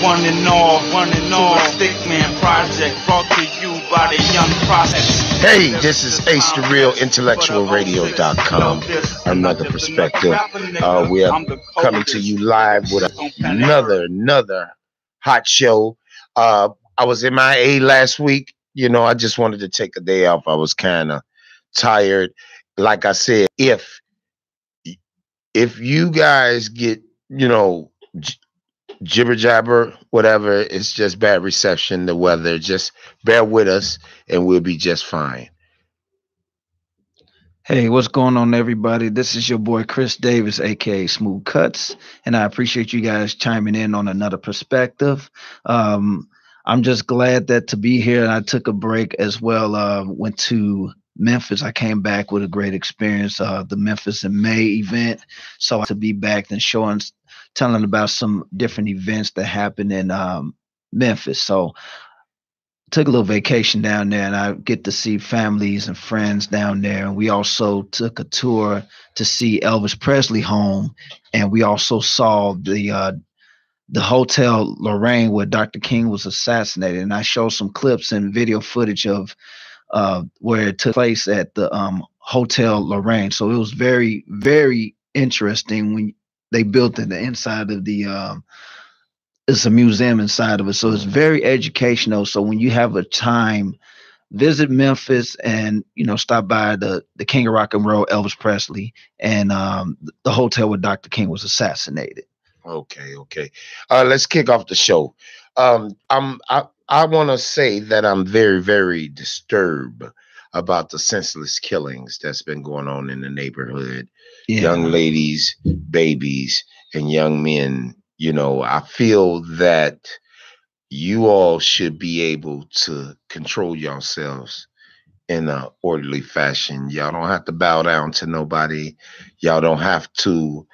one and all, Stickman Project brought to you by the Young Prospects. Hey, this is Ace the Real, IntellectualRadio.com. Another perspective. We are coming to you live with another hot show. I was MIA last week. You know, I just wanted to take a day off. I was kind of tired. Like I said, if you guys get, jibber jabber, whatever, it's just bad reception, the weather, just bear with us and we'll be just fine. Hey, what's going on, everybody? This is your boy Chris Davis, aka Smooth Cuts, and I appreciate you guys chiming in on another perspective. I'm just glad that to be here. I took a break as well. Went to Memphis. I came back with a great experience. The Memphis in May event. So to be back and telling about some different events that happened in Memphis. So took a little vacation down there, and I get to see families and friends down there. And we also took a tour to see Elvis Presley home, and we also saw the Hotel Lorraine where Dr. King was assassinated. And I showed some clips and video footage of where it took place at the Hotel Lorraine. So it was very, very interesting when they built it. The inside of the it's a museum inside of it, so it's very educational. So when you have a time, visit Memphis and stop by the King of Rock and Roll, Elvis Presley, and the hotel where Dr. King was assassinated. Okay. Let's kick off the show. I want to say that I'm very, very disturbed about the senseless killings that's been going on in the neighborhood. Yeah. Young ladies, babies, and young men. I feel that you all should be able to control yourselves in an orderly fashion. Y'all don't have to bow down to nobody. Y'all don't have to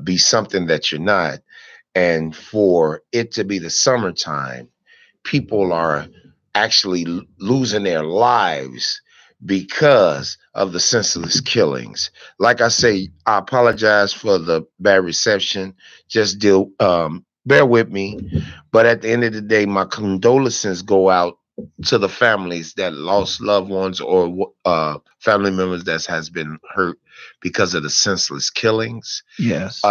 be something that you're not. And for it to be the summertime, people are actually losing their lives because of the senseless killings. Like I say, I apologize for the bad reception. Just bear with me. But at the end of the day, my condolences go out to the families that lost loved ones or family members that has been hurt because of the senseless killings. Yes.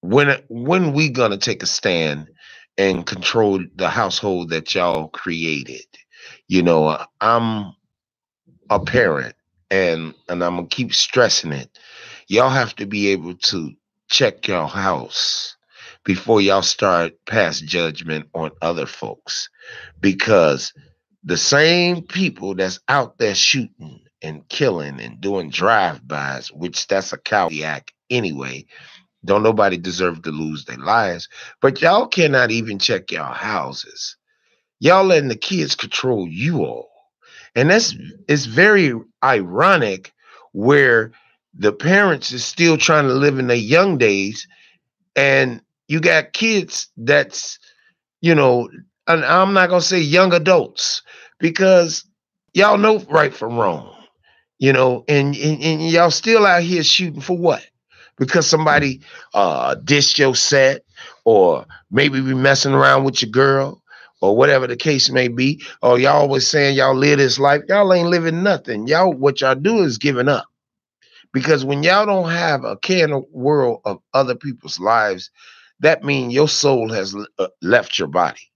When we gonna take a stand and control the household that y'all created? I'm a parent, and I'm gonna keep stressing it. Y'all have to be able to check your house before y'all start pass judgment on other folks, because the same people that's out there shooting and killing and doing drive-bys, which that's a cowardly act anyway. Don't nobody deserve to lose their lives, but y'all cannot even check your houses. Y'all letting the kids control you all. And it's very ironic where the parents is still trying to live in their young days, and you got kids that's, and I'm not going to say young adults, because y'all know right from wrong, and y'all still out here shooting for what? Because somebody dissed your set, or maybe be messing around with your girl, or whatever the case may be, or y'all always saying y'all live this life. Y'all ain't living nothing. What y'all do is giving up. Because when y'all don't have a care in the world of other people's lives, that means your soul has left your body.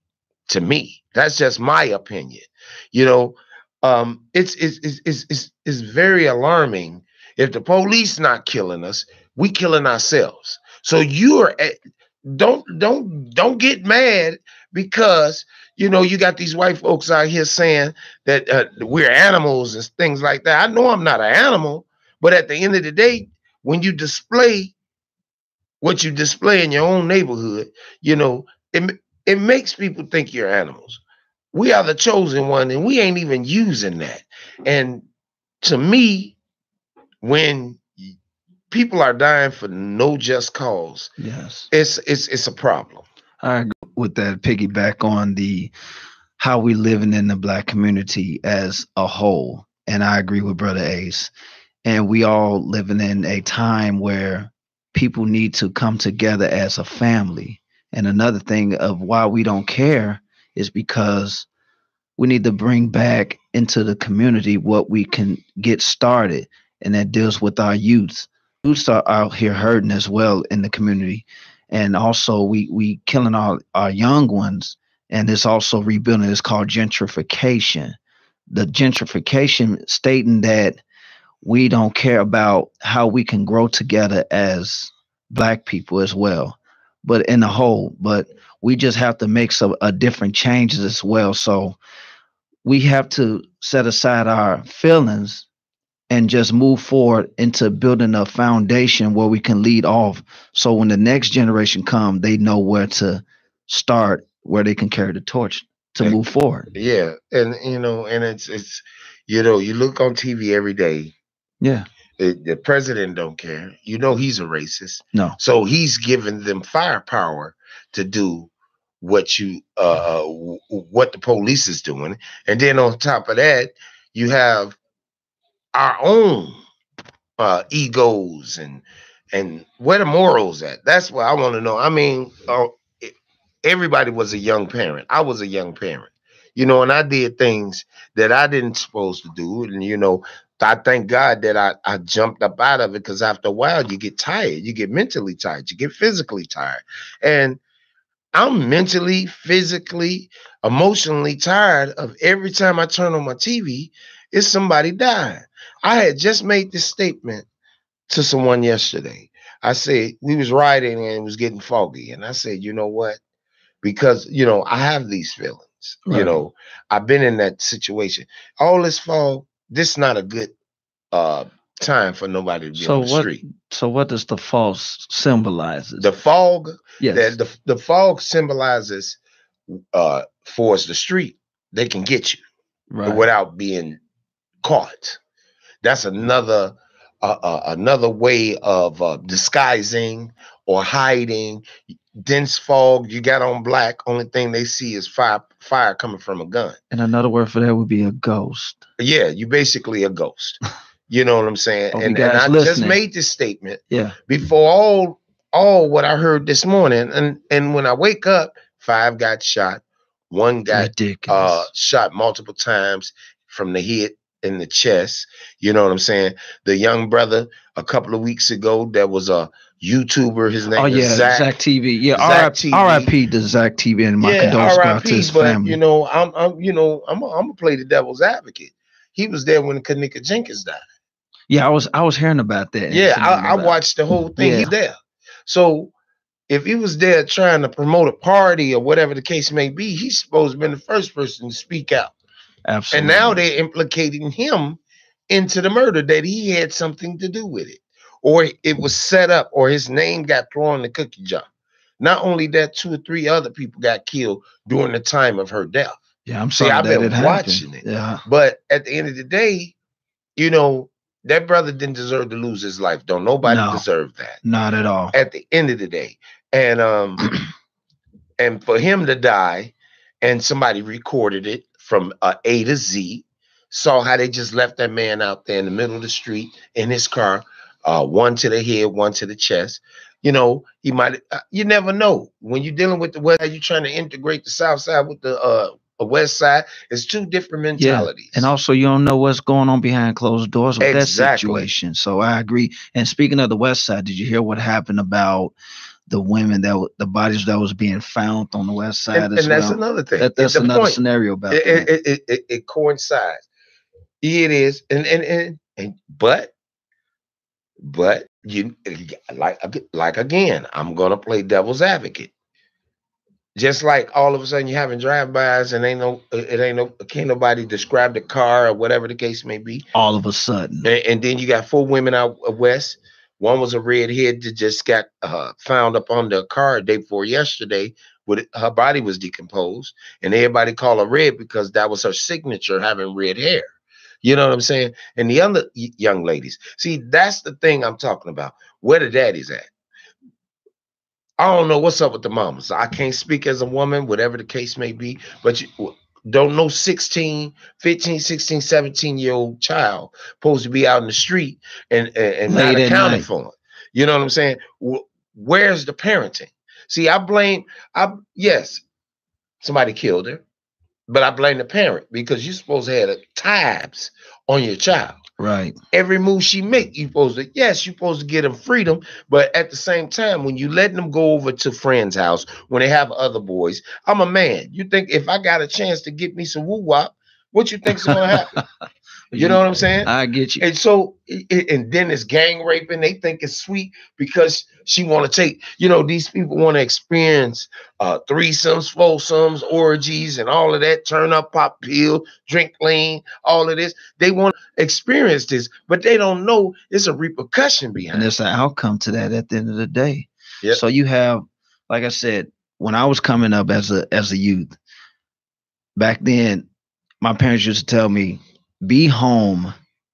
To me, that's just my opinion. It's very alarming. If the police not killing us, we killing ourselves. So don't get mad because you got these white folks out here saying that we're animals and things like that. I know I'm not an animal, but at the end of the day, when you display what you display in your own neighborhood, it makes people think you're animals. We are the chosen one, and we ain't even using that. And to me, when people are dying for no just cause, yes, it's a problem. I agree with that. Piggyback on how we living in the Black community as a whole, and I agree with Brother Ace. And we all living in a time where people need to come together as a family. And another thing of why we don't care is because we need to bring back into the community what we can get started, and that deals with our youth. Youths are out here hurting as well in the community, and also we killing our young ones, and it's also rebuilding. It's called gentrification. The gentrification stating that we don't care about how we can grow together as black people as well, but in the whole, but we just have to make some different changes as well. So we have to set aside our feelings and just move forward into building a foundation where we can lead off. So when the next generation come, they know where to start, where they can carry the torch to move forward. Yeah, and and it's you look on TV every day. Yeah. The president don't care. He's a racist. No. So he's giving them firepower to do what the police is doing, and then on top of that, you have our own egos and where the morals at. That's what I want to know. I mean, everybody was a young parent. I was a young parent, and I did things that I didn't supposed to do, and I thank God that I jumped up out of it, because after a while you get tired, you get mentally tired, you get physically tired, and I'm mentally, physically, emotionally tired of every time I turn on my TV, it's somebody dying. I had just made this statement to someone yesterday. I said, we was riding and it was getting foggy. And I said, you know what? Because, I have these feelings. Right. I've been in that situation. All this fog, this is not a good time for nobody to be on the street. So what does the false symbolizes? The fog, yes. The fog symbolizes for us the street. They can get you without being caught. That's another way of disguising or hiding. Dense fog, you got on black, only thing they see is fire coming from a gun. And another word for that would be a ghost. Yeah, you basically a ghost. You know what I'm saying? And I just made this statement before all what I heard this morning. And when I wake up, 5 got shot. 1 got shot multiple times from the head in the chest. You know what I'm saying? The young brother a couple of weeks ago, there was a YouTuber. His name is Zach TV. Yeah, Zach R.I.P. to Zach TV, and my condolences go out to his family. I'm gonna play the devil's advocate. He was there when Kanika Jenkins died. Yeah, I was hearing about that. Yeah, I watched the whole thing. Yeah. He's there. So if he was there trying to promote a party or whatever the case may be, he's supposed to have been the first person to speak out. Absolutely. And now they're implicating him into the murder, that he had something to do with it, or it was set up, or his name got thrown in the cookie jar. Not only that, 2 or 3 other people got killed during the time of her death. Yeah, I'm sorry. I've been watching it. Yeah. But at the end of the day, that brother didn't deserve to lose his life. Don't nobody deserve that. Not at all. At the end of the day. And and for him to die, and somebody recorded it from A to Z, saw how they just left that man out there in the middle of the street in his car, 1 to the head, 1 to the chest. He might, you never know. When you're dealing with the West Side, you're trying to integrate the South Side with the West Side. It's 2 different mentalities. Yeah. And also, you don't know what's going on behind closed doors with that situation. So I agree. And speaking of the West Side, did you hear what happened about the women the bodies that was being found on the West Side? And that's another thing. That's another scenario about that. It coincides. It is, but you like again, I'm gonna play devil's advocate. Just like all of a sudden you're having drive-bys and can't nobody describe the car or whatever the case may be. All of a sudden, and then you got 4 women out west. One was a redhead that just got found up on the car day before yesterday. Her body was decomposed, and everybody called her red because that was her signature, having red hair. You know what I'm saying? And the other young ladies, see, that's the thing I'm talking about. Where the daddies at? I don't know what's up with the mamas. I can't speak as a woman, whatever the case may be, but you don't know 15, 16, 17-year-old child supposed to be out in the street and not accounted for. You know what I'm saying? Where's the parenting? See, yes, somebody killed her, but I blame the parent because you're supposed to have tabs on your child. Right. Every move she make, you're supposed to get them freedom, but at the same time, when you letting them go over to friend's house, when they have other boys, I'm a man. You think if I got a chance to get me some woo-wop, what you think's gonna happen? You know what I'm saying? I get you. And so, and then it's gang raping. They think it's sweet because she want to take, these people want to experience threesomes, foursomes, orgies, and all of that. Turn up, pop pill, drink lean, all of this. They want to experience this, but they don't know it's a repercussion behind and it. there's an outcome to that at the end of the day. Yep. So you have, like I said, when I was coming up as a youth, back then, my parents used to tell me, be home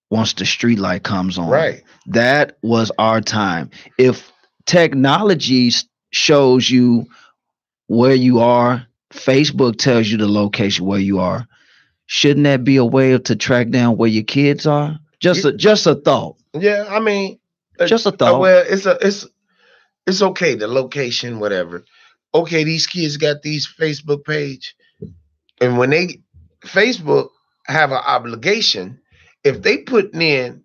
once the street light comes on. Right. That was our time. If technology shows you where you are, Facebook tells you the location where you are, shouldn't that be a way to track down where your kids are? Just a thought. Yeah, I mean, just a thought. Well, it's okay, the location, whatever. Okay, these kids got these Facebook page, and when Facebook have an obligation, if they putting in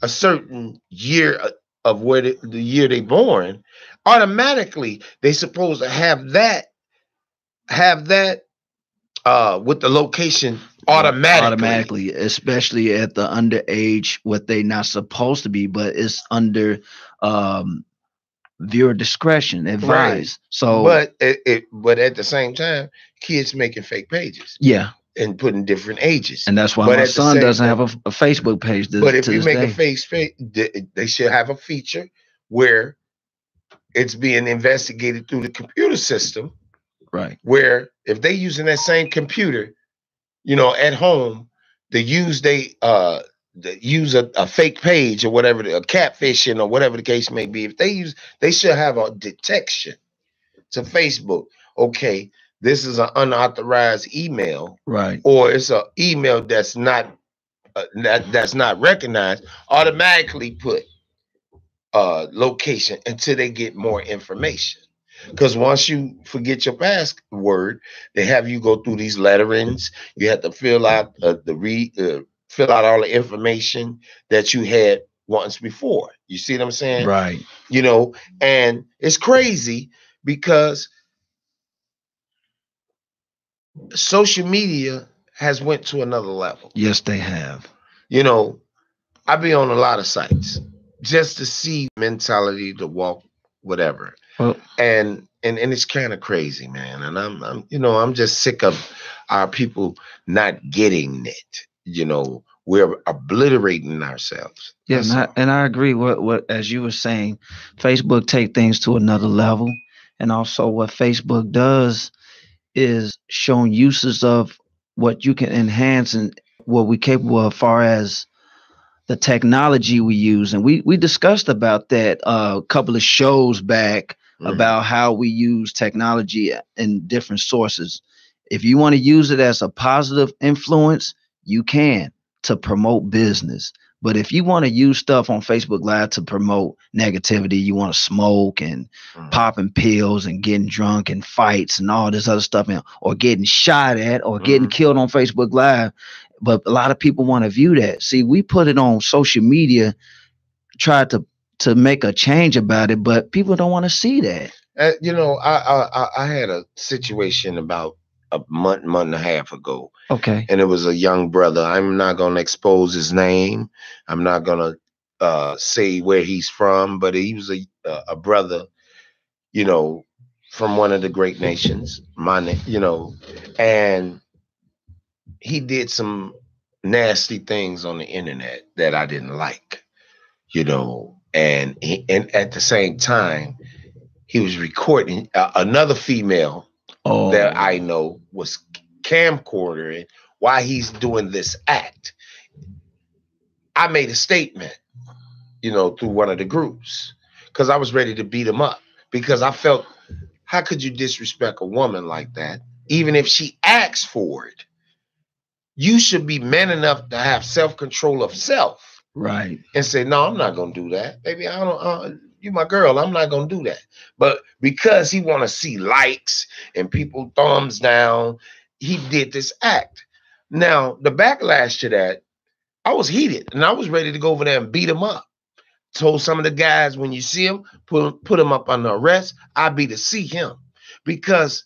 a certain year of where the year they born, automatically they supposed to have that with the location automatically, especially at the underage, what they not supposed to be, but it's under viewer discretion, advised. Right. So, but at the same time, kids making fake pages. Yeah. And putting different ages. And that's why my son doesn't have a Facebook page. But if you make a face, they should have a feature where it's being investigated through the computer system. Right. Where if they using that same computer, at home, they use a fake page or whatever, a catfishing or whatever the case may be. If they should have a detection to Facebook. Okay. This is an unauthorized email, right? Or it's an email that's not recognized. Automatically put location until they get more information. Because once you forget your password, they have you go through these letterings. You have to fill out fill out all the information that you had once before. You see what I'm saying? Right. And it's crazy because social media has went to another level. Yes, they have. I be on a lot of sites just to see mentality, to walk, whatever. Well, and it's kind of crazy, man. And I'm just sick of our people not getting it. We're obliterating ourselves. Yes, and I agree. What as you were saying, Facebook take things to another level, and also what Facebook does is showing uses of what you can enhance and what we're capable of as far as the technology we use. And we discussed about that a couple of shows back, about how we use technology in different sources. If you want to use it as a positive influence, you can, to promote business. But if you want to use stuff on Facebook Live to promote negativity, you want to smoke and popping pills and getting drunk and fights and all this other stuff, or getting shot at or getting killed on Facebook Live. But a lot of people want to view that. See, we put it on social media, try to make a change about it, but people don't want to see that. I had a situation about a month and a half ago. Okay. And it was a young brother. I'm not going to expose his name. I'm not going to say where he's from, but he was a brother, from one of the great nations, and he did some nasty things on the internet that I didn't like, and at the same time, he was recording another female that I know was camcordering while he's doing this act. I made a statement, through one of the groups, because I was ready to beat him up, because I felt, how could you disrespect a woman like that? Even if she asks for it, you should be man enough to have self-control of self. Right. And say, no, I'm not going to do that. Baby, I don't, you my girl. I'm not gonna do that. But because he want to see likes and people thumbs down, he did this act. Now the backlash to that, I was heated and I was ready to go over there and beat him up. Told some of the guys, when you see him, put him up under arrest. I'll be to see him, because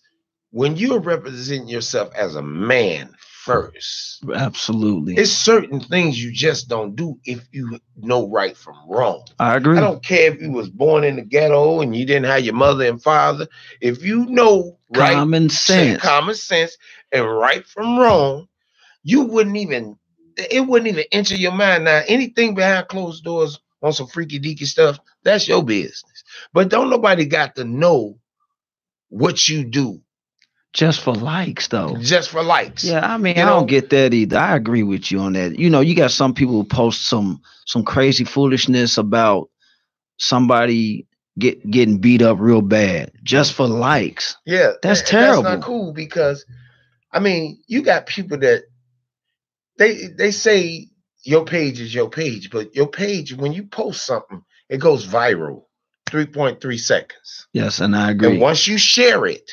when you're representing yourself as a man first, Absolutely. it's certain things you just don't do if you know right from wrong. I agree. I don't care if you was born in the ghetto and you didn't have your mother and father. If you know right, common sense and right from wrong, it wouldn't even enter your mind. Now, anything behind closed doors on some freaky deaky stuff, that's your business. But don't nobody got to know what you do. Just for likes, though. Just for likes. Yeah, I mean, I don't get that either. I agree with you on that. You got some people who post some crazy foolishness about somebody getting beat up real bad just for likes. Yeah, that's terrible. That's not cool, because I mean, you got people that they say your page is your page, but your page, when you post something, it goes viral 3.3 seconds. Yes, and I agree. And once you share it,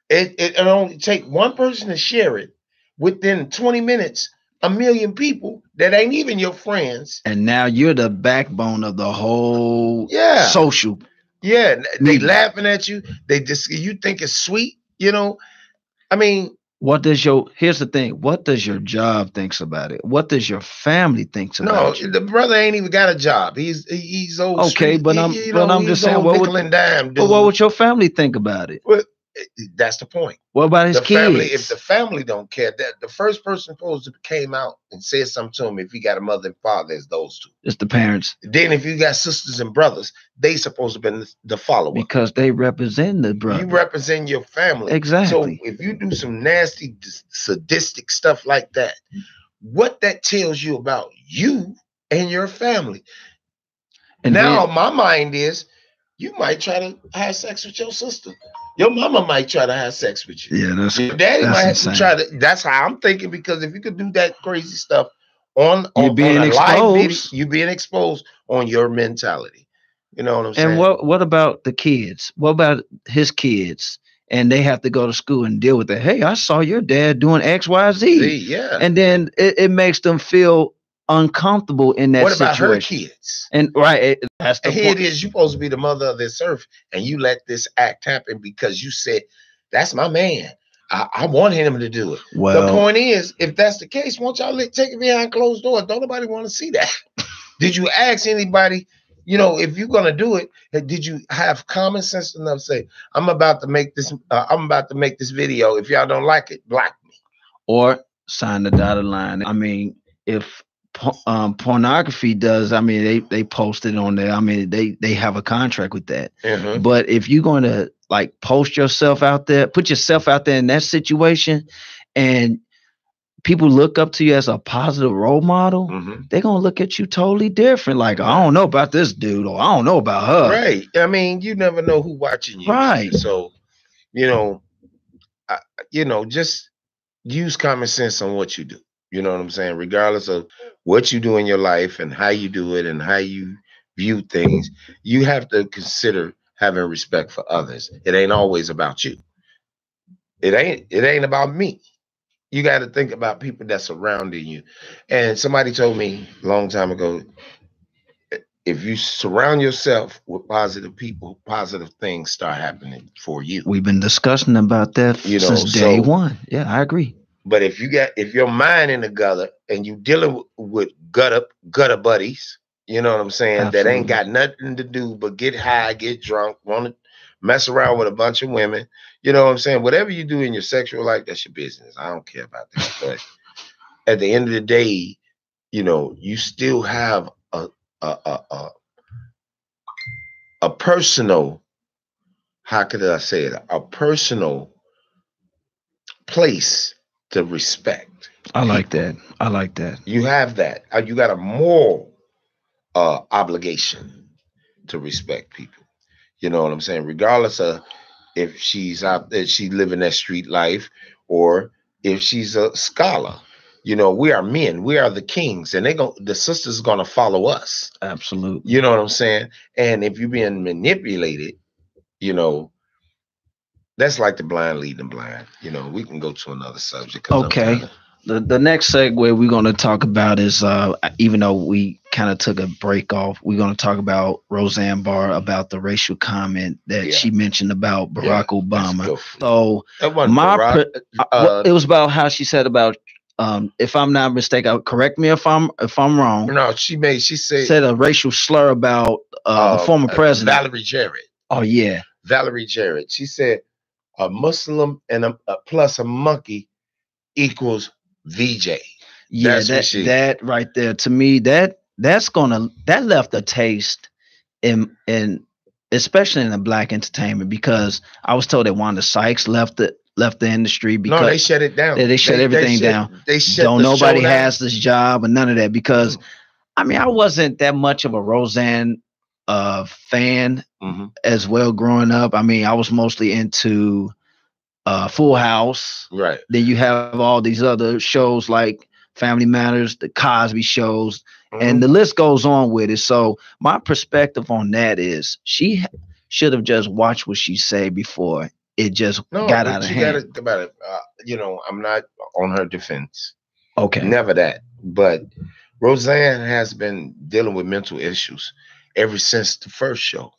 it only take one person to share it. Within 20 minutes, 1 million people that ain't even your friends. And now you're the backbone of the whole social. Yeah, they laughing at you. You think it's sweet, I mean, here's the thing. What does your job thinks about it? What does your family thinks about it? The brother ain't even got a job. He's old. Okay, street. but I'm just saying, what would your family think about it? Well, that's the point. What about his kids? Family, if the family don't care, that the first person supposed to came out and said something to him, if he got a mother and father, is those two. It's the parents. Then if you got sisters and brothers, they supposed to be the follower. Because they represent the brother. You represent your family. Exactly. So if you do some nasty, sadistic stuff like that, what that tells you about you and your family. And now my mind is, you might try to have sex with your sister. Your mama might try to have sex with you. Yeah, your daddy might have to try to. That's how I'm thinking, because if you could do that crazy stuff on a live video, you're being exposed on your mentality. You know what I'm saying? And what about the kids? What about his kids? And they have to go to school and deal with it. Hey, I saw your dad doing X, Y, Z. Yeah. And then it makes them feel uncomfortable in that situation. What about her kids? And that's the point. It is, you're supposed to be the mother of this earth, and you let this act happen because you said, that's my man. I want him to do it. Well, the point is, if that's the case, won't y'all take it behind closed doors? Don't nobody want to see that. Did you ask anybody, if you're gonna do it, did you have common sense enough to say, I'm about to make this video. If y'all don't like it, block me. Or sign the dotted line. I mean, if pornography does, I mean, they post it on there. I mean, they have a contract with that. Mm-hmm. But if you're going to post yourself out there, put yourself out there in that situation, and people look up to you as a positive role model, mm-hmm. they're going to look at you totally different. Like, I don't know about this dude, or I don't know about her. Right. I mean, you never know who's watching you. Right. So, just use common sense on what you do. You know what I'm saying? Regardless of what you do in your life and how you do it and how you view things, you have to consider having respect for others. It ain't always about you. It ain't about me. You got to think about people that's surrounding you. And somebody told me a long time ago, if you surround yourself with positive people, positive things start happening for you. We've been discussing about that since day one. Yeah, I agree. But if your mind in the gutter and you dealing with gutter buddies, you know what I'm saying? Absolutely. That ain't got nothing to do but get high, get drunk, want to mess around with a bunch of women. You know what I'm saying? Whatever you do in your sexual life, that's your business. I don't care about that. But at the end of the day, you still have a personal, how could I say it? A personal place to respect. I like that. You have that. You got a moral obligation to respect people. You know what I'm saying? Regardless of if she's out there, she living that street life, or if she's a scholar. You know, we are men, we are the kings, and the sisters gonna follow us. Absolutely. You know what I'm saying? And if you're being manipulated, you know, that's like the blind leading the blind. You know, we can go to another subject because I'm Okay. kind of The next segue we're going to talk about is even though we kind of took a break off, we're going to talk about Roseanne Barr, about the racial comment that she mentioned about Barack Obama. So it was about how she said about if I'm not mistaken, correct me if I'm wrong. No, she said a racial slur about the former president Valerie Jarrett. Oh yeah, Valerie Jarrett. She said a Muslim and a plus a monkey equals VJ. Yeah, that right there, to me, that left a taste in especially in the black entertainment, because I was told that Wanda Sykes left the industry because they shut it down. They shut everything down. They shut nobody has this job or none of that, because I mean, I wasn't that much of a Roseanne fan as well growing up. I mean, I was mostly into Full House. Right. Then you have all these other shows like Family Matters, the Cosby shows, and the list goes on with it. So my perspective on that is she should have just watched what she said before it just got out of hand. About it. You know, I'm not on her defense. Okay. Never that. But Roseanne has been dealing with mental issues ever since the first show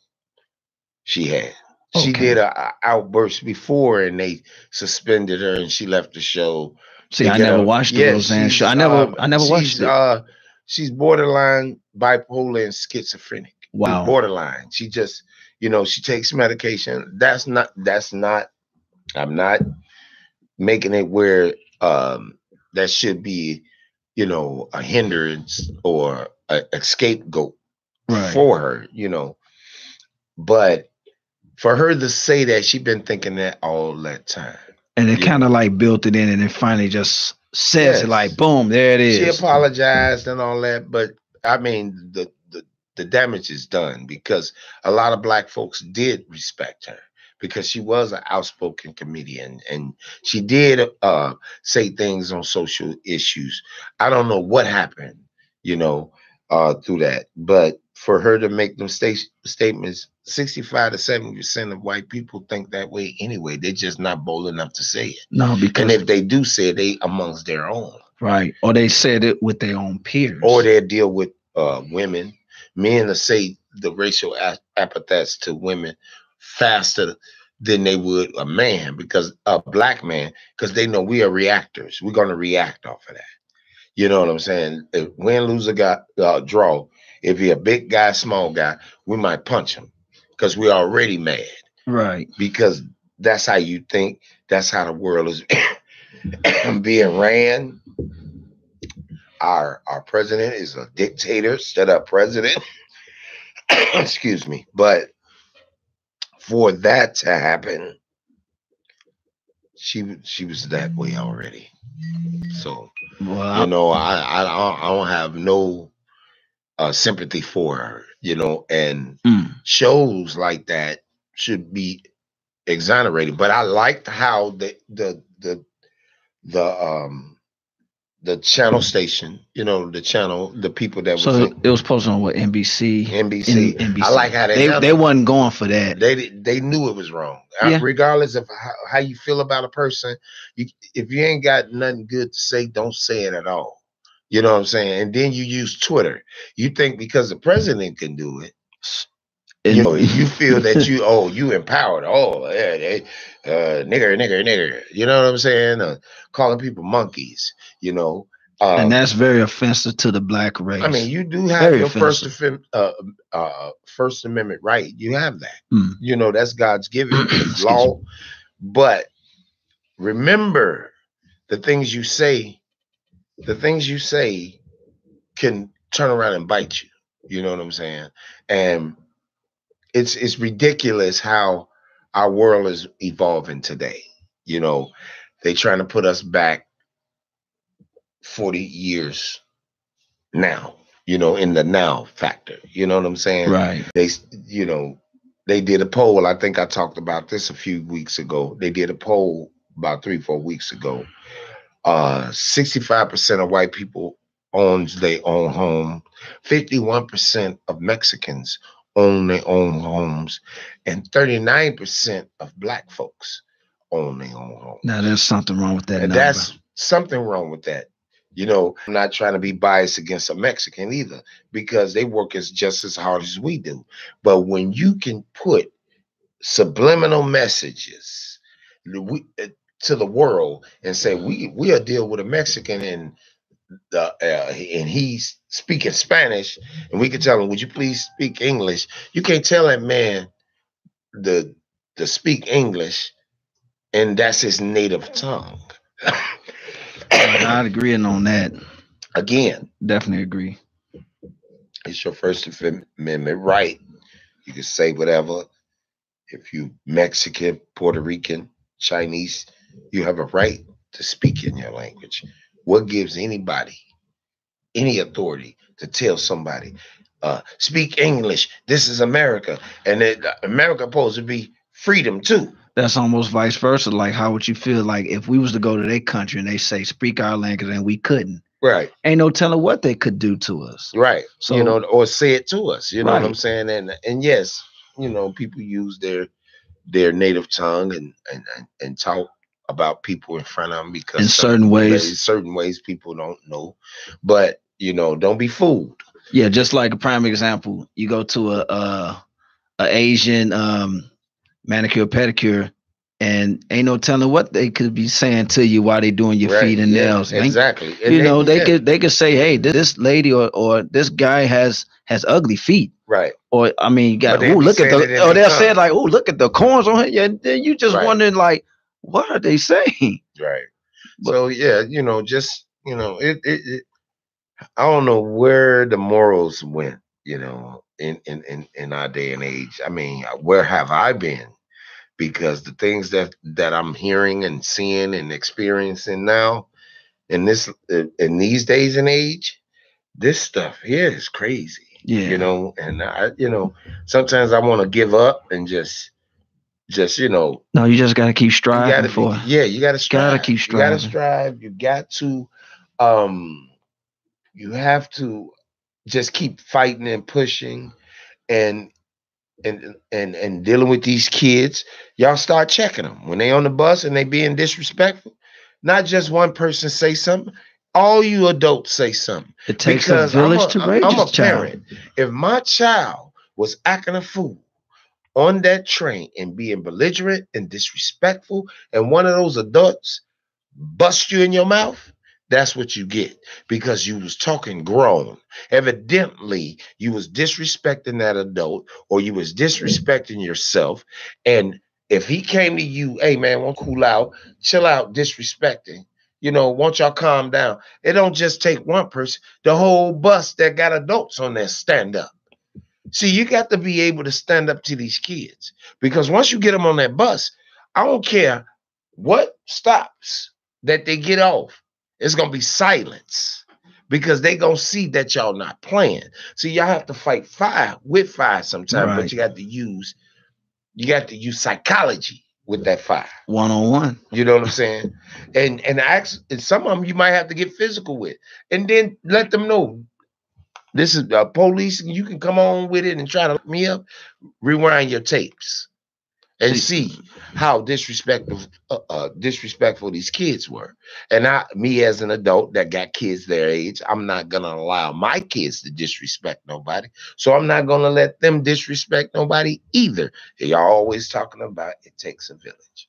she had. She did an outburst before, and they suspended her, and she left the show. See, I never watched the Roseanne show. I never watched it. She's borderline bipolar and schizophrenic. Wow. She's borderline. She just, you know, she takes medication. That's not. I'm not making it where that should be, you know, a hindrance or a scapegoat for her, you know. But for her to say that, she's been thinking that all that time. And it kind of like built it in, and it finally just says it like, boom, there it is. She apologized and all that, but I mean, the damage is done, because a lot of black folks did respect her, because she was an outspoken comedian, and she did say things on social issues. I don't know what happened, you know, through that, but for her to make them statements, 65 to 70% of white people think that way anyway. They're just not bold enough to say it. No, because and if they do say it, they amongst their own. Right. Or they said it with their own peers. Or they deal with women. Men to say the racial epithets to women faster than they would a man, because a black man, because they know we are reactors. We're going to react off of that. You know what I'm saying? If win, lose, or draw, if you're a big guy, small guy, we might punch him because we're already mad. Right. Because that's how you think. That's how the world is being ran. Our president is a dictator, set up president. Excuse me. But for that to happen, she was that way already. So, you know, I don't have no sympathy for her, you know, and shows like that should be exonerated. But I liked how the channel station, you know, the people that it was posted on what, NBC. NBC. I like how they wasn't going for that. They knew it was wrong. Regardless of how you feel about a person, if you ain't got nothing good to say, don't say it at all. You know what I'm saying? And then you use Twitter. You think because the president can do it, you know, you feel that you empowered. Oh, yeah, nigger. You know what I'm saying? Calling people monkeys, you know. And that's very offensive to the black race. I mean, you do have your First Amendment right. You have that. You know, that's God's given law. But remember, the things you say can turn around and bite you. You know what I'm saying? And it's ridiculous how our world is evolving today. You know, they trying to put us back 40 years now, you know, in the now factor. You know what I'm saying? Right. They did a poll. I think I talked about this a few weeks ago. They did a poll about 3-4 weeks ago 65% of white people owns their own home. 51% of Mexicans own their own homes, and 39% of black folks own their own Now homes. there's something wrong with that And number. that's something wrong with that. You know, I'm not trying to be biased against a Mexican either, because they work just as hard as we do. But when you can put subliminal messages to the world and say we are deal with a Mexican and he's speaking Spanish, and we can tell him, would you please speak English? You can't tell that man to speak English, and that's his native tongue. I'd agree on that. Again, Definitely agree. it's your First Amendment right. You can say whatever. If you Mexican, Puerto Rican, Chinese, you have a right to speak in your language. What gives anybody any authority to tell somebody, speak English? This is America, and America supposed to be freedom too. That's almost vice versa. Like, how would you feel like if we was to go to their country and they say speak our language and we couldn't? Right. Ain't no telling what they could do to us. Right. So, you know, or say it to us. You know what I'm Right. saying? And yes, you know, people use their native tongue and talk about people in front of them because in certain ways people don't know. But you know, don't be fooled. Yeah, just like a prime example, you go to a Asian manicure pedicure, and ain't no telling what they could be saying to you while they doing your feet and nails. Exactly. And you know, they could say, hey, this lady or this guy has ugly feet. Right. Or I mean, you got look at the they'll say like, oh, look at the corns on her. Yeah, then you just wondering like, what are they saying? Right. So yeah, you know, just you know, it I don't know where the morals went, you know, in our day and age. I mean, where have I been? Because the things that I'm hearing and seeing and experiencing now in these days and age, this stuff here is crazy. Yeah. You know, and you know, sometimes I want to give up and just you know. No, you just gotta keep striving you gotta strive. Gotta keep striving. You gotta strive. You got to you have to just keep fighting and pushing and dealing with these kids. Y'all start checking them when they on the bus and they being disrespectful. Not just one person say something. All you adults say something. It takes a village to raise I'm a child. parent. If my child was acting a fool on that train and being belligerent and disrespectful, and one of those adults bust you in your mouth, that's what you get, because you was talking grown. Evidently, you was disrespecting that adult, or you was disrespecting yourself. And if he came to you, hey man, won't cool out, chill out, disrespecting, you know, won't y'all calm down? It don't just take one person. The whole bus that got adults on there stand up. See, you got to be able to stand up to these kids, because once you get them on that bus, I don't care what stops that they get off. It's going to be silence, because they going to see that y'all not playing. See, y'all have to fight fire with fire sometimes, Right. but you got to use psychology with that fire. One-on-one. You know what I'm saying? And some of them you might have to get physical with, and then let them know this is police, and you can come on with it and try to look me up. Rewind your tapes and see how disrespectful these kids were. And me as an adult that got kids their age, I'm not gonna allow my kids to disrespect nobody. So I'm not gonna let them disrespect nobody either. Y'all always talking about it takes a village.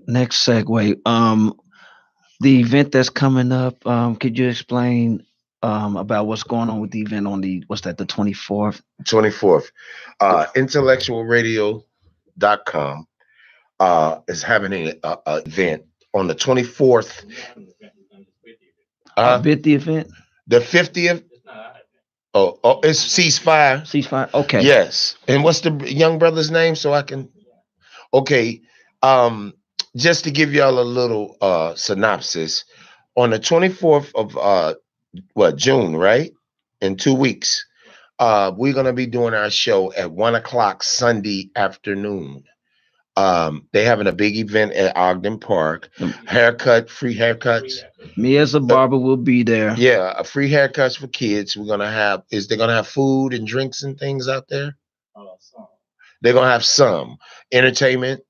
Next segue. The event that's coming up. Could you explain about what's going on with the event on the 24th? 24th. IntellectualRadio.com is having an event on the 24th. 50th event? The 50th? Oh, it's Ceasefire. Ceasefire. Okay. Yes. And what's the young brother's name so I can? Okay. Just to give y'all a little synopsis, on the 24th of June, right? In 2 weeks, we're gonna be doing our show at 1:00 Sunday afternoon. They having a big event at Ogden Park. Free haircuts. Me as a barber will be there. Yeah, a free haircuts for kids. We're gonna have. Is they gonna have food and drinks and things out there? They're gonna have some entertainment.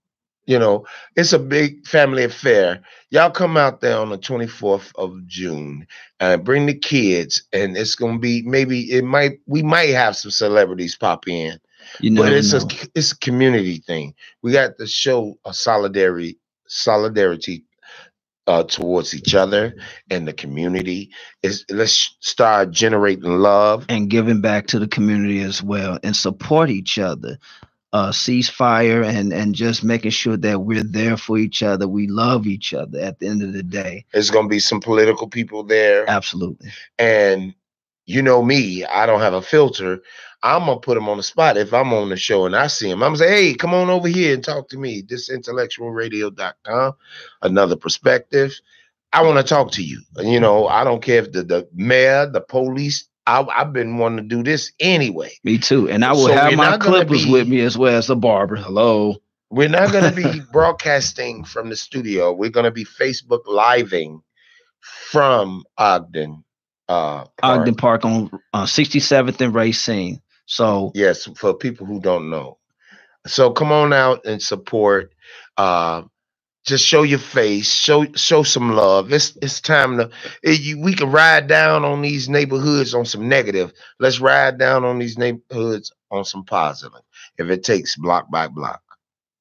You know, it's a big family affair. Y'all come out there on the 24th of June and bring the kids, and it's gonna be we might have some celebrities pop in, but it's a community thing. We got to show a solidarity towards each other and the community. Let's start generating love and giving back to the community as well, and support each other. Ceasefire and just making sure that we're there for each other. We love each other at the end of the day. There's going to be some political people there. Absolutely. And you know me, I don't have a filter. I'm going to put them on the spot. If I'm on the show and I see them, I'm going to say, hey, come on over here and talk to me. This is IntellectualRadio.com, another perspective. I want to talk to you. You know, I don't care if the mayor, the police, I've been wanting to do this anyway. Me too. And I will have my clippers with me as well as a barber. Hello. We're not going to be broadcasting from the studio. We're going to be Facebook living from Ogden Park. Ogden Park on 67th and Racine. So yes, for people who don't know. So come on out and support. Just show your face, show some love. It's time to we can ride down on these neighborhoods on some negative. Let's ride down on these neighborhoods on some positive. If it takes block by block.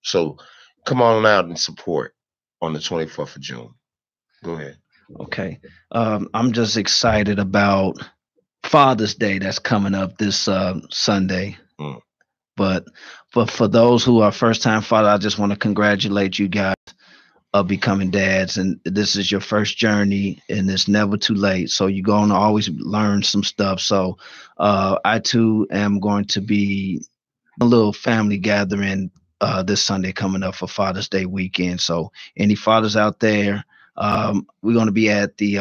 So come on out and support on the 24th of June. Go ahead. Okay. I'm just excited about Father's Day that's coming up this Sunday. But for those who are first time father, I just want to congratulate you guys of becoming dads, and this is your first journey, and it's never too late. So you're going to always learn some stuff. So I too am going to be a little family gathering this Sunday coming up for Father's Day weekend. So any fathers out there, we're going to be at the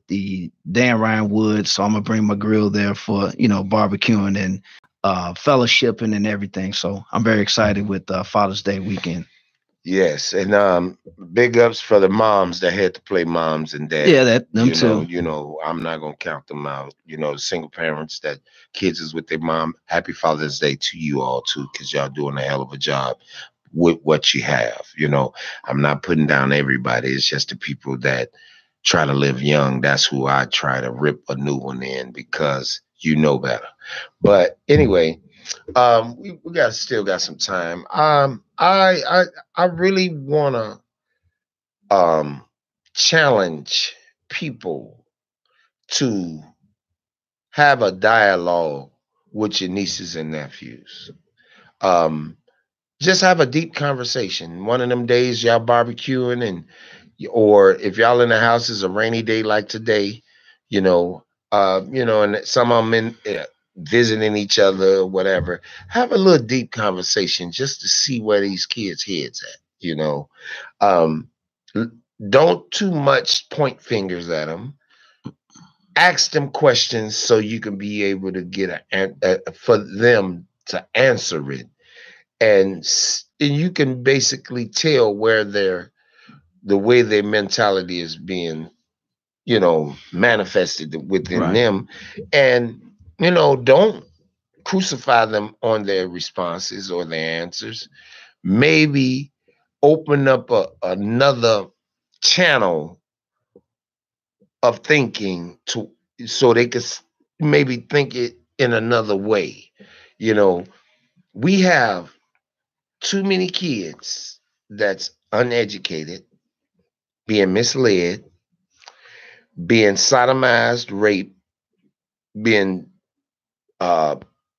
the Dan Ryan Woods. So I'm gonna bring my grill there for barbecuing and fellowshipping and everything. So I'm very excited with Father's Day weekend. Yes, and big ups for the moms that had to play moms and dads. Yeah, them too. I'm not gonna count them out. The single parents that kids is with their mom. Happy Father's Day to you all too, because y'all doing a hell of a job with what you have. I'm not putting down everybody. It's just the people that try to live young. That's who I try to rip a new one in, because you know better. But anyway. We still got some time. I really want to challenge people to have a dialogue with your nieces and nephews. Just have a deep conversation. One of them days y'all barbecuing, or if y'all in the house is a rainy day like today, and some of them visiting each other or whatever, have a little deep conversation just to see where these kids' heads at. Don't too much point fingers at them. Ask them questions so you can be able to get for them to answer it, and you can basically tell where the way their mentality is being manifested within them. And don't crucify them on their responses or their answers. Maybe open up another channel of thinking so they could maybe think it in another way. We have too many kids that's uneducated, being misled, being sodomized, raped, being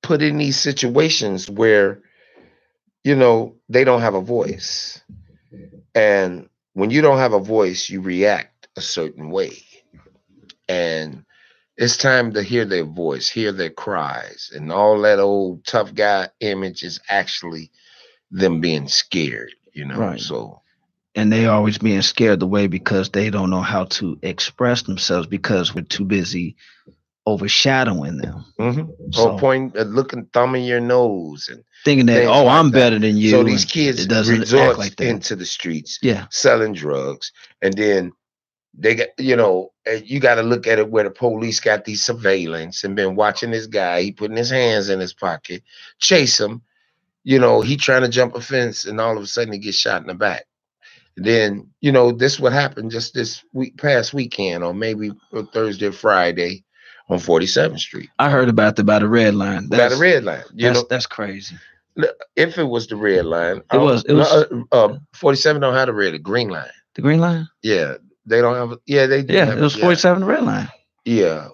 put in these situations where they don't have a voice. And when you don't have a voice, you react a certain way. And it's time to hear their voice, hear their cries, and all that old tough guy image is actually them being scared, Right. So, and they always being scared away because they don't know how to express themselves, because we're too busy overshadowing them. Or looking, thumbing your nose and thinking that, things like I'm that. better than you. So these kids it doesn't resort act like that. into the streets, Yeah, selling drugs, and then they got, you got to look at it where the police got these surveillance and been watching this guy. He putting his hands in his pocket, chase him. He trying to jump a fence, and all of a sudden he gets shot in the back. Then, this would happen just this past weekend, or maybe Thursday, Friday, on 47th Street. I heard about by the red line. By the red line. That's crazy. If it was the red line, it was 47 don't have the green line. The green line? Yeah, they don't have. Yeah, they do. Yeah, it was 47 the red line. Yeah,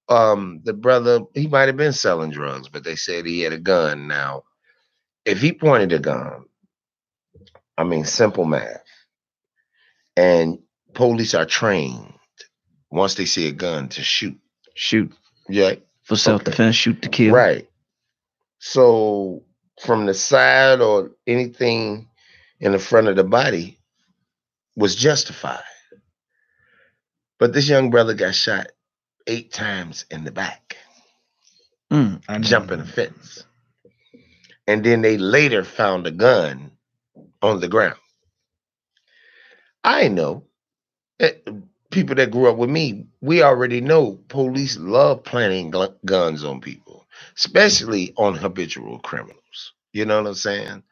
the brother, he might have been selling drugs, but they said he had a gun. Now, if he pointed a gun, I mean, simple math. And police are trained once they see a gun to shoot. Yeah. For self-defense, shoot to kill. Right. So from the side or anything in the front of the body was justified. But this young brother got shot 8 times in the back. Jumping a fence. And then they later found a gun on the ground. I know people that grew up with me, we already know police love planting guns on people, especially on habitual criminals. You know what I'm saying?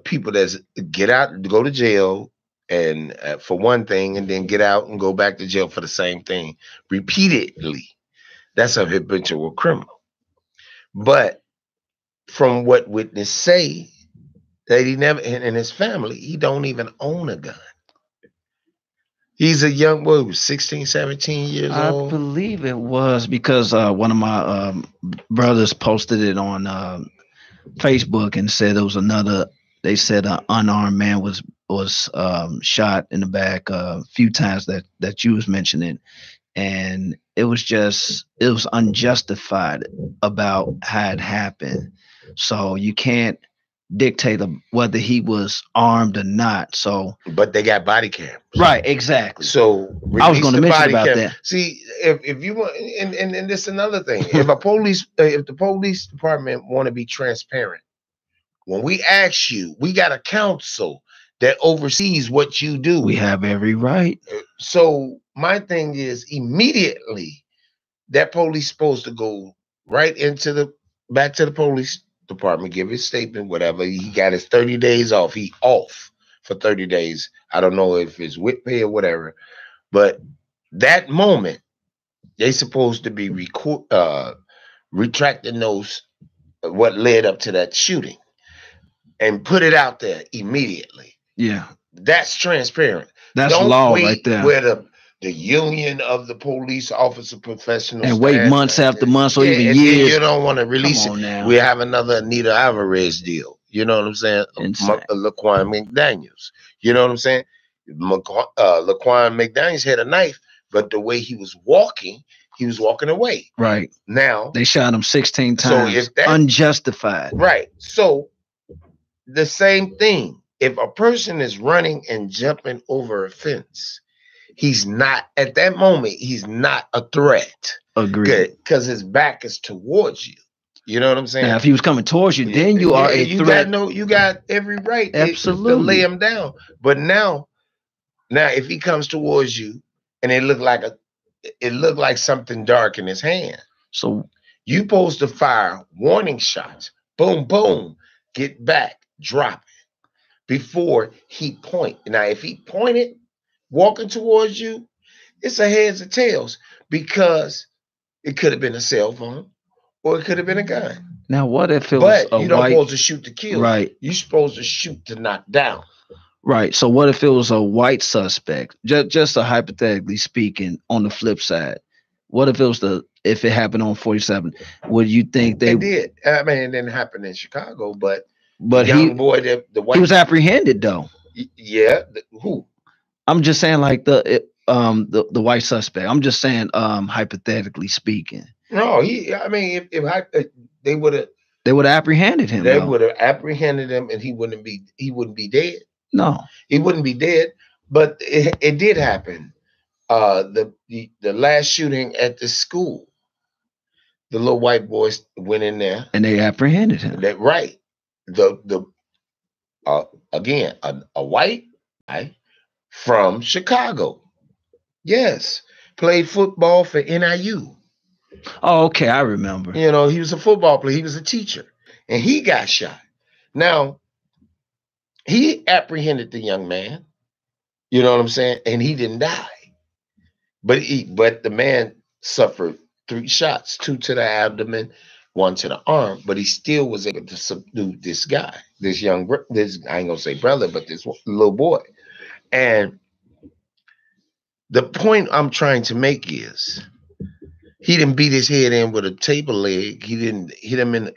People that get out, go to jail, and for one thing, and then get out and go back to jail for the same thing repeatedly. That's a habitual criminal. But from what witnesses say, that he never, and his family, he don't even own a gun. He's a young boy, who's 16, 17 years old. I believe it was because one of my brothers posted it on Facebook and said there was they said an unarmed man was shot in the back a few times that you was mentioning. And it was unjustified about how it happened. So you can't dictate whether he was armed or not. So, but they got body cams, right? Exactly. So I was going to mention about that. See, if you want, and this is another thing. If the police department want to be transparent, when we ask you, we got a council that oversees what you do. We have every right. So my thing is, immediately that police supposed to go right back to the police department, give his statement, whatever. He got his 30 days off. He off for 30 days. I don't know if it's with pay or whatever, but that moment they supposed to be retracting those what led up to that shooting and put it out there immediately. Yeah, that's transparent. That's law right there. Where the union of the police officer professionals and wait months after months or even years. You don't want to release it. Now. We have another Anita Alvarez deal. You know what I'm saying? Laquan McDaniels. You know what I'm saying? Laquan McDaniels had a knife, but the way he was walking away. Right. Now they shot him 16 times. So if that's unjustified. Right. So the same thing. If a person is running and jumping over a fence, he's not at that moment. He's not a threat. Agreed. Because his back is towards you. You know what I'm saying? Now, if he was coming towards you, then you are a threat. You got every right. Absolutely. To lay him down. But now, if he comes towards you, and it looked like something dark in his hand. So you supposed to fire warning shots. Boom, boom. Get back. Drop it before he point. Now, if he pointed, walking towards you, it's a heads or tails because it could have been a cell phone or it could have been a gun. Now, what if it was a you don't supposed to shoot to kill. Right. You're supposed to shoot to knock down. Right. So what if it was a white suspect? Just hypothetically speaking, on the flip side, what if if it happened on 47? Would you think they did? I mean, it didn't happen in Chicago, but the young boy, the white, he was apprehended though. Yeah. Who? I'm just saying, like the white suspect. I'm just saying, hypothetically speaking. No, if they would have apprehended him. They would have apprehended him, and he wouldn't be dead. No, he wouldn't be dead. But it did happen. The last shooting at the school The little white boys went in there. And they apprehended him. That right. The again, a white guy from Chicago. Yes. Played football for NIU. Oh, okay, I remember. You know, he was a football player. He was a teacher. And he got shot. Now, he apprehended the young man. You know what I'm saying? And he didn't die. But the man suffered 3 shots, 2 to the abdomen, 1 to the arm, but he still was able to subdue this guy, this I ain't gonna say brother, but this little boy. And the point I'm trying to make is he didn't beat his head in with a table leg. He didn't hit him in,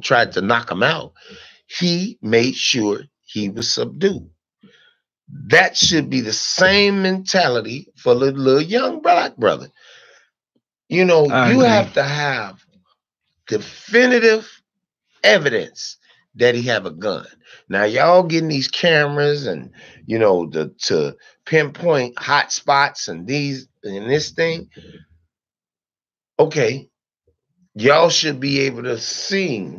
tried to knock him out. He made sure he was subdued. That should be the same mentality for the little young black brother. You have to have definitive evidence that he have a gun. Now, y'all getting these cameras and, to pinpoint hot spots and this thing. Okay, y'all should be able to see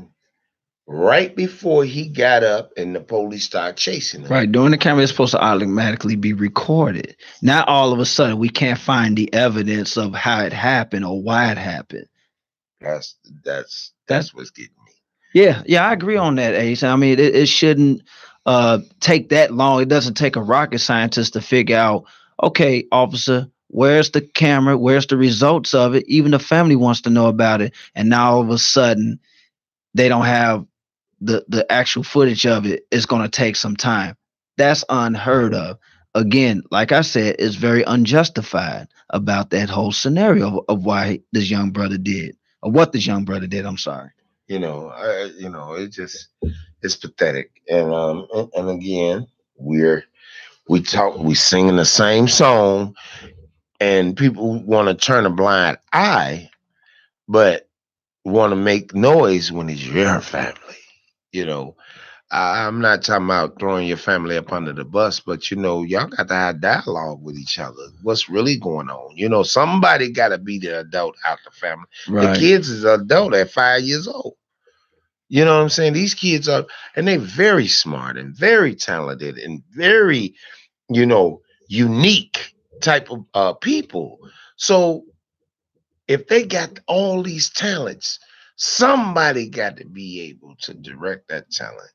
right before he got up and the police started chasing him. Right. During the camera, it's supposed to automatically be recorded. Now, all of a sudden, we can't find the evidence of how it happened or why it happened. That's what's getting me. Yeah, I agree on that, Ace. I mean, it shouldn't take that long. It doesn't take a rocket scientist to figure out, okay, officer, where's the camera? Where's the results of it? Even the family wants to know about it. And now all of a sudden, they don't have the actual footage of it. It's going to take some time. That's unheard of. Again, like I said, it's very unjustified about that whole scenario of why this young brother did, or what this young brother did. I'm sorry. It's pathetic. And again, we singing the same song, and people want to turn a blind eye, but want to make noise when it's your family. I'm not talking about throwing your family up under the bus, but y'all got to have dialogue with each other. What's really going on? Somebody got to be the adult out the family. Right. The kids is adult at 5 years old. You know what I'm saying? These kids are, and they're very smart and very talented and very, unique type of people. So if they got all these talents, somebody got to be able to direct that talent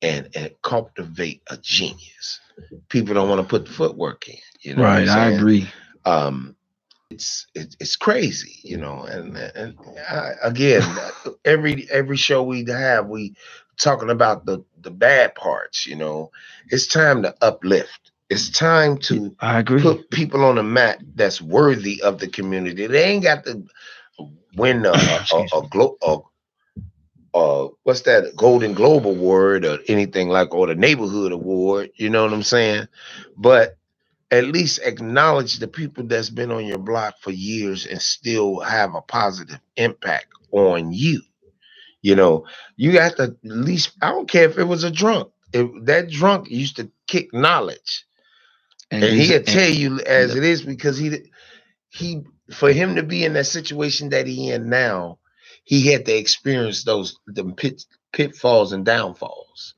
and cultivate a genius. People don't want to put the footwork in. Right, I agree. It's crazy, and again, every show we have, we talking about the bad parts. It's time to uplift. It's time to put people on a mat that's worthy of the community. They ain't got to win what's that, Golden Globe Award or anything or the neighborhood award. You know what I'm saying? But at least acknowledge the people that's been on your block for years and still have a positive impact on you. You got to at least, I don't care if it was a drunk. If that drunk used to kick knowledge. And he'll tell you as it is, because he for him to be in that situation that he in now, he had to experience them pitfalls and downfalls,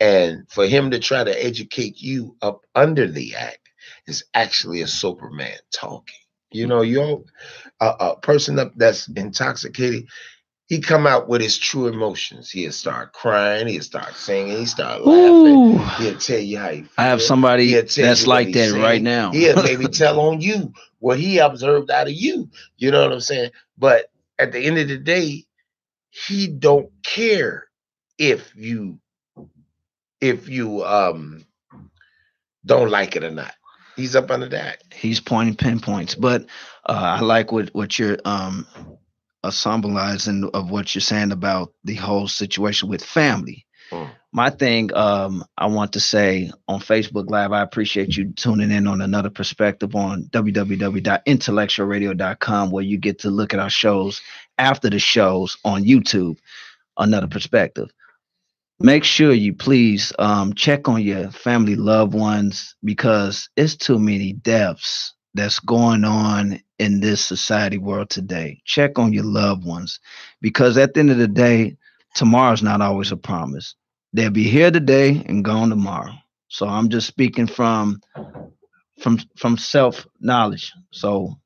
and for him to try to educate you up under the act is actually a sober man talking. You're a person up that's intoxicated. He come out with his true emotions. He'll start crying. He'll start singing. He'll start laughing. Ooh. He'll tell you how he feels. I have somebody that's like that right now. He'll maybe tell on you what he observed out of you. You know what I'm saying? But at the end of the day, he don't care if you don't like it or not. He's up under that. He's pointing pinpoints. But I like what you're symbolizing of what you're saying about the whole situation with family. My thing, I want to say on Facebook Live, I appreciate you tuning in on another perspective on www.intellectualradio.com, where you get to look at our shows after the shows on YouTube, another perspective. Make sure you please check on your family, loved ones, because it's too many deaths that's going on in this society world today. Check on your loved ones, because at the end of the day, tomorrow's not always a promise. They'll be here today and gone tomorrow. So I'm just speaking from self knowledge. So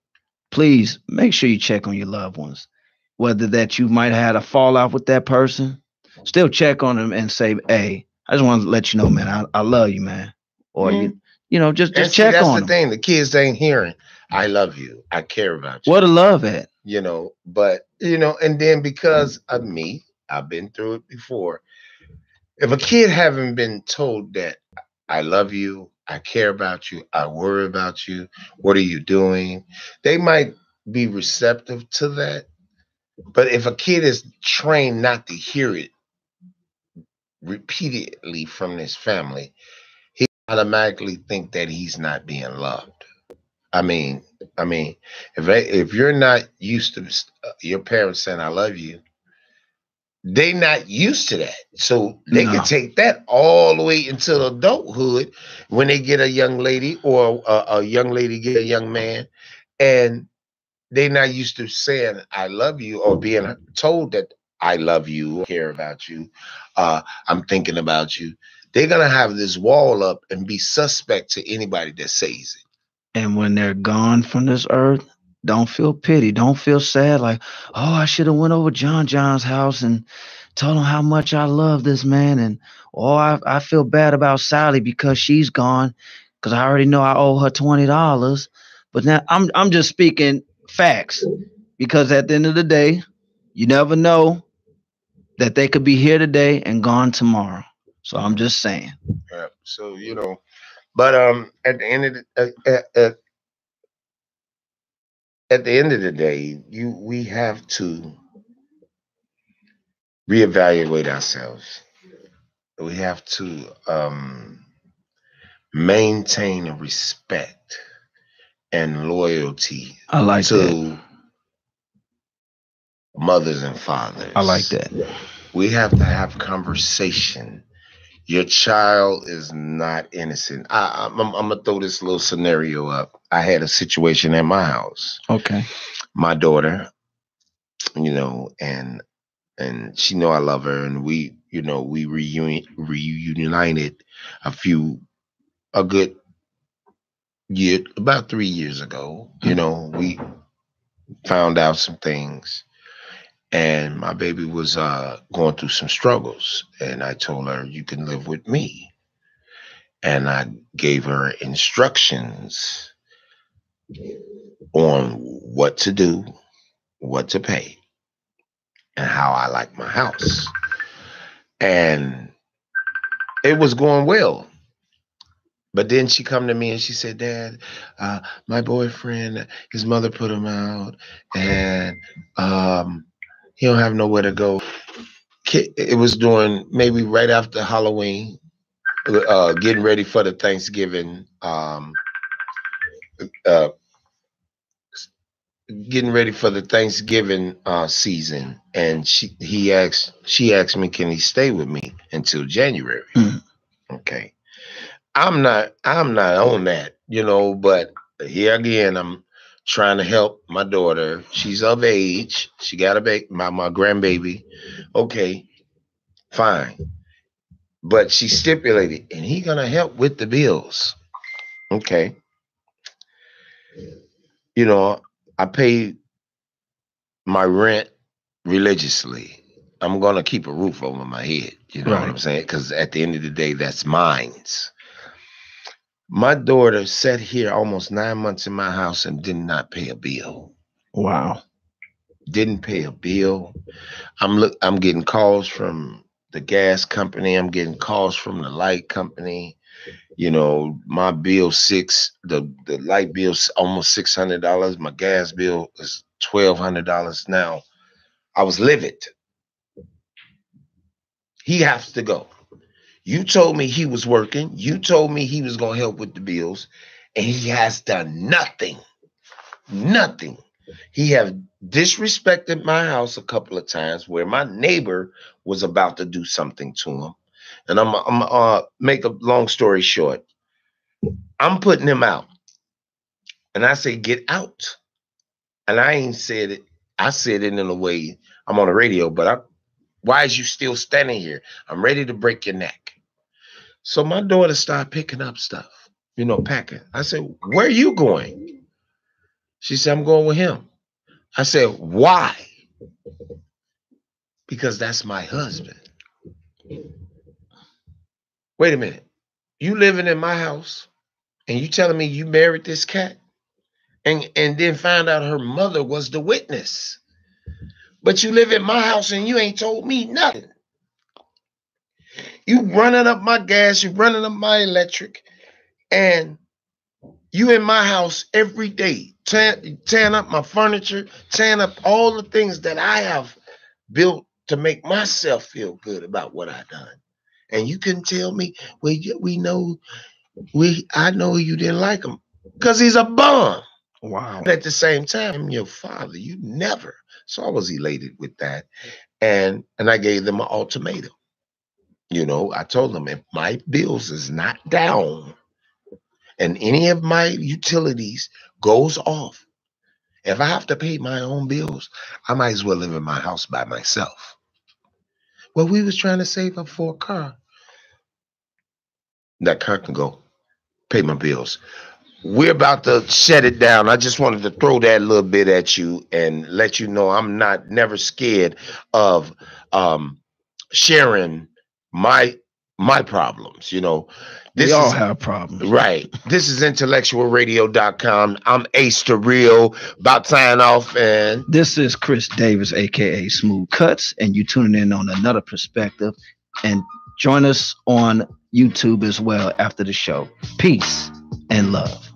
please make sure you check on your loved ones. Whether that you might have had a fallout with that person, still check on them and say, "Hey, I just want to let you know, man, I love you, man." Or Mm. just And see, check that's on the them. thing. The kids ain't hearing, I love you. I care about you. Where the love at? But, and then because of me, I've been through it before. If a kid haven't been told that I love you, I care about you, I worry about you, what are you doing? They might be receptive to that. But if a kid is trained not to hear it repeatedly from his family, he automatically think that he's not being loved. I mean, if you're not used to your parents saying "I love you," they not used to that, so they No. can take that all the way until adulthood when they get a young lady or a young lady get a young man, and they not used to saying "I love you" or being told that "I love you," care about you, I'm thinking about you. They're gonna have this wall up and be suspect to anybody that says it. And when they're gone from this earth, don't feel pity. Don't feel sad like, oh, I should have went over John's house and told him how much I love this man. And oh, I feel bad about Sally because she's gone, because I already know I owe her $20. But now I'm just speaking facts, because at the end of the day, you never know that they could be here today and gone tomorrow. So I'm just saying. Yeah. So but at the end of at the end of the day, we have to reevaluate ourselves. We have to maintain a respect and loyalty I like that. to mothers and fathers. I like that. We have to have conversation. Your child is not innocent. I'm gonna throw this little scenario up. I had a situation at my house. Okay. My daughter, and she know I love her, and we reunited a good year, about 3 years ago. We found out some things, and my baby was going through some struggles, and I told her you can live with me, and I gave her instructions on what to do, what to pay, and how I like my house. And it was going well. But then she come to me and she said, "Dad, my boyfriend, his mother put him out, and he don't have nowhere to go." It was doing maybe right after Halloween, getting ready for the Thanksgiving, uh, season, and she asked me, "Can he stay with me until January?" Mm. Okay. I'm not on that, but here again, I'm trying to help my daughter. She's of age. She got my grandbaby. Okay, fine. But she stipulated, and he gonna help with the bills. Okay. I pay my rent religiously. I'm gonna keep a roof over my head. You know what I'm Right. saying? Because at the end of the day, that's mine's. My daughter sat here almost 9 months in my house and did not pay a bill. Wow. Didn't pay a bill. I'm getting calls from the gas company. I'm getting calls from the light company. My bill the light bill's almost $600. My gas bill is $1,200 now. I was livid. He has to go. You told me he was working. You told me he was gonna help with the bills, and he has done nothing. Nothing. He have disrespected my house a couple of times where my neighbor was about to do something to him. And I'm make a long story short. I'm putting him out. And I say, get out. And I ain't said it. I said it in a way, I'm on the radio, but why is you still standing here? I'm ready to break your neck. So my daughter started picking up stuff, packing. I said, where are you going? She said, I'm going with him. I said, why? Because that's my husband. Wait a minute. You living in my house and you telling me you married this cat and then found out her mother was the witness. But you live in my house and you ain't told me nothing. You running up my gas, you running up my electric, and you in my house every day, tearing up my furniture, tearing up all the things that I have built to make myself feel good about what I done. And you can tell me, well, I know you didn't like him because he's a bum. Wow. And at the same time, I'm your father. You never. So I was elated with that. And I gave them an ultimatum. I told them if my bills is not down and any of my utilities goes off, if I have to pay my own bills, I might as well live in my house by myself. Well, we was trying to save up for a car. That car can go. Pay my bills. We're about to shut it down. I just wanted to throw that little bit at you and let you know I'm never scared of sharing my problems. We all have problems. Right. This is IntellectualRadio.com. I'm Ace the Real, about to sign off. And this is Chris Davis, aka Smooth Cuts, and you tuning in on Another Perspective. And join us on YouTube as well after the show. Peace and love.